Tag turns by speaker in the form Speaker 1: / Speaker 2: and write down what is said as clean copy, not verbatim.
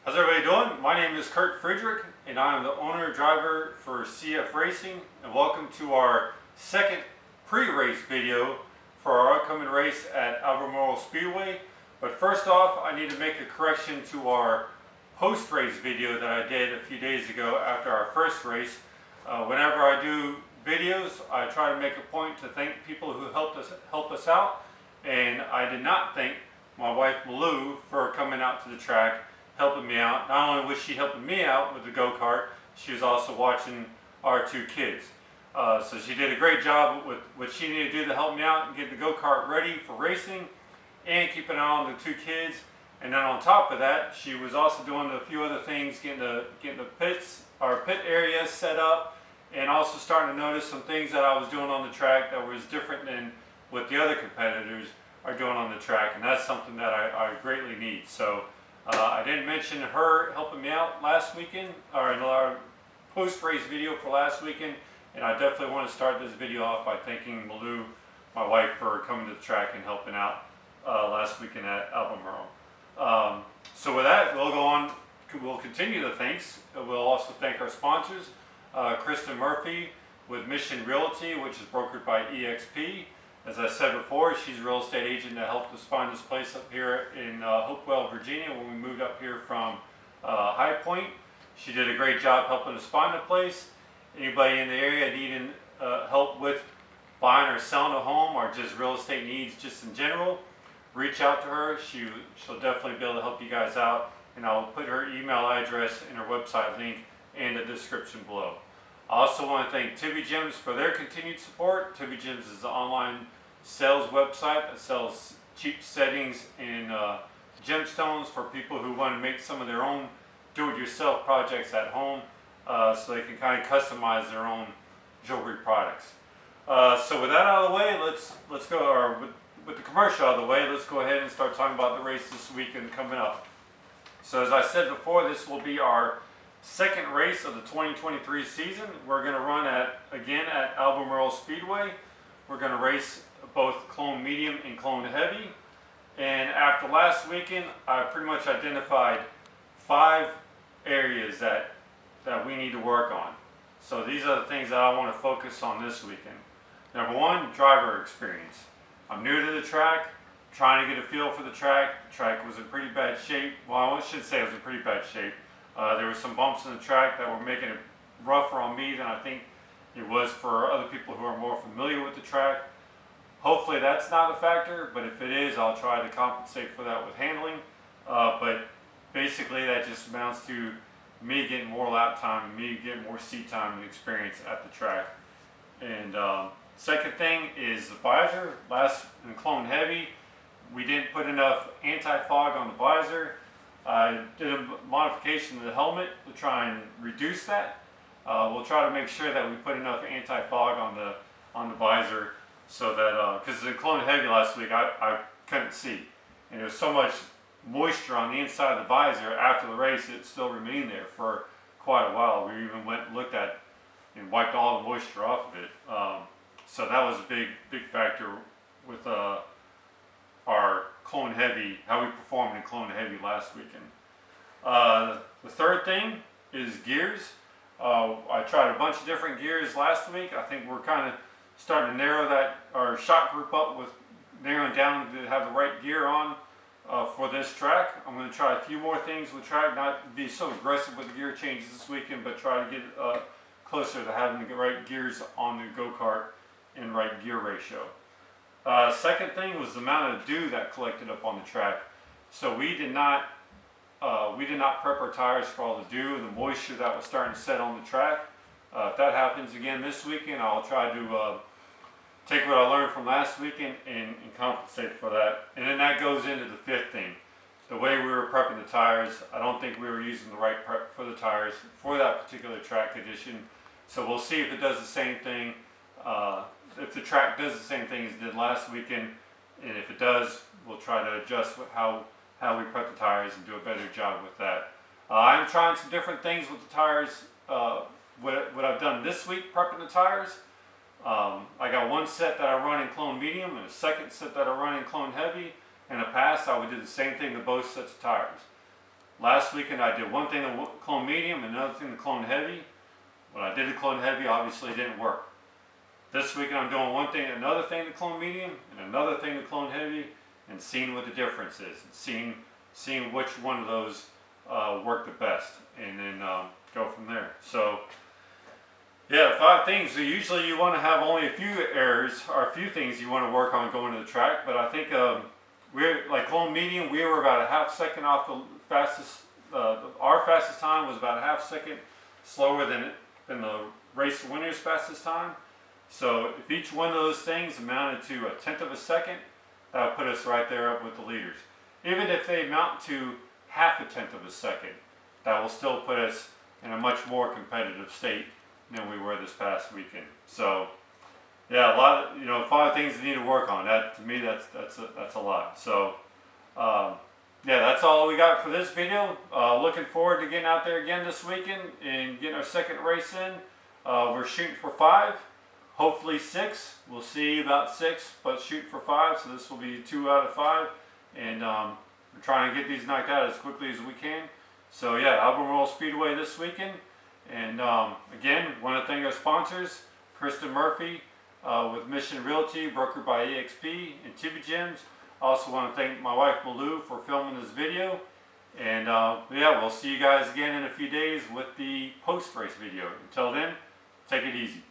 Speaker 1: How's everybody doing? My name is Kurt Friedrich, and I am the owner driver for CFRacing, and welcome to our second pre-race video for our upcoming race at Albemarle Speedway. But first off, I need to make a correction to our post-race video that I did a few days ago after our first race. Whenever I do videos, I try to make a point to thank people who help us out, and I did not thank my wife Malou for coming out to the track, helping me out. Not only was she helping me out with the go-kart, she was also watching our two kids. So she did a great job with what she needed to do to help me out and get the go-kart ready for racing and keeping an eye on the two kids. And then on top of that, she was also doing a few other things, getting the pit area set up, and also starting to notice some things that I was doing on the track that was different than what the other competitors are doing on the track, and that's something that I greatly need. So I didn't mention her helping me out last weekend, or in our post-race video for last weekend, and I definitely want to start this video off by thanking Malou, my wife, for coming to the track and helping out last weekend at Albemarle. So with that, we'll go on. We'll continue the thanks. We'll also thank our sponsors, Kristin Murphy with Mission Realty, which is brokered by EXP. As I said before, she's a real estate agent that helped us find this place up here in Hopewell, Virginia, when we moved up here from High Point. She did a great job helping us find a place. Anybody in the area needing help with buying or selling a home, or just real estate needs just in general, reach out to her. She'll definitely be able to help you guys out, and I'll put her email address and her website link in the description below. I also want to thank Tibby Gems for their continued support. Tibby Gems is an online sales website that sells cheap settings and gemstones for people who want to make some of their own do-it-yourself projects at home, so they can kind of customize their own jewelry products. So with that out of the way, let's go. Or with the commercial out of the way, let's go ahead and start talking about the race this weekend coming up. So as I said before, this will be our second race of the 2023 season. We're going to run again at Albemarle Speedway. We're going to race both clone medium and clone heavy. And after last weekend, I pretty much identified 5 areas that we need to work on. So these are the things that I want to focus on this weekend. Number 1, driver experience. I'm new to the track, trying to get a feel for the track. The track was in pretty bad shape. Well, I should say it was in pretty bad shape. There were some bumps in the track that were making it rougher on me than I think it was for other people who are more familiar with the track. Hopefully that's not a factor, but if it is, I'll try to compensate for that with handling. But basically that just amounts to me getting more lap time, and me getting more seat time and experience at the track. And second thing is the visor. Last in clone heavy, we didn't put enough anti-fog on the visor. I did a modification to the helmet to try and reduce that. We'll try to make sure that we put enough anti-fog on the visor, so that because in clone heavy last week I couldn't see, and there was so much moisture on the inside of the visor. After the race, it still remained there for quite a while. We even went and looked at and wiped all the moisture off of it. So that was a big factor with our clone heavy, how we performed in clone heavy last weekend. The third thing is gears. I tried a bunch of different gears last week. I think we're kind of starting to narrow our shot group up with narrowing down to have the right gear on for this track. I'm going to try a few more things with track, not be so aggressive with the gear changes this weekend, but try to get closer to having the right gears on the go-kart and right gear ratio. Second thing was the amount of dew that collected up on the track. So we did not prep our tires for all the dew and the moisture that was starting to set on the track. If that happens again this weekend, I'll try to take what I learned from last weekend and compensate for that. And then that goes into the fifth thing. The way we were prepping the tires, I don't think we were using the right prep for the tires for that particular track condition. So we'll see if it does the same thing. If the track does the same thing as it did last weekend, and if it does, we'll try to adjust how we prep the tires and do a better job with that. I'm trying some different things with the tires. What I've done this week prepping the tires, I got one set that I run in clone medium and a second set that I run in clone heavy. In the past, I would do the same thing to both sets of tires. last weekend I did one thing to clone medium, another thing to clone heavy. When I did the clone heavy, obviously it didn't work. This weekend I'm doing one thing, another thing to clone medium, and another thing to clone heavy, and seeing what the difference is, and seeing which one of those work the best, and then go from there. So yeah, 5 things. So usually you want to have only a few errors or a few things you want to work on going to the track, but I think we're like clone medium, we were about a half second off the fastest. Our fastest time was about a half second slower than the race winner's fastest time. So if each one of those things amounted to a tenth of a second, that would put us right there up with the leaders. Even if they amount to half a tenth of a second, that will still put us in a much more competitive state than we were this past weekend. So yeah, a lot of, 5 things to need to work on. That, to me, that's a lot. So yeah, that's all we got for this video. Looking forward to getting out there again this weekend and getting our second race in. We're shooting for 5, hopefully 6. We'll see about 6, but shoot for 5. So this will be 2 out of 5, and we're trying to get these knocked out as quickly as we can. So yeah, Albemarle Speedway this weekend. And again, want to thank our sponsors, Kristin Murphy with Mission Realty, brokered by EXP and Tibby Gyms. I also want to thank my wife Malou for filming this video. And yeah, we'll see you guys again in a few days with the post-race video. Until then, take it easy.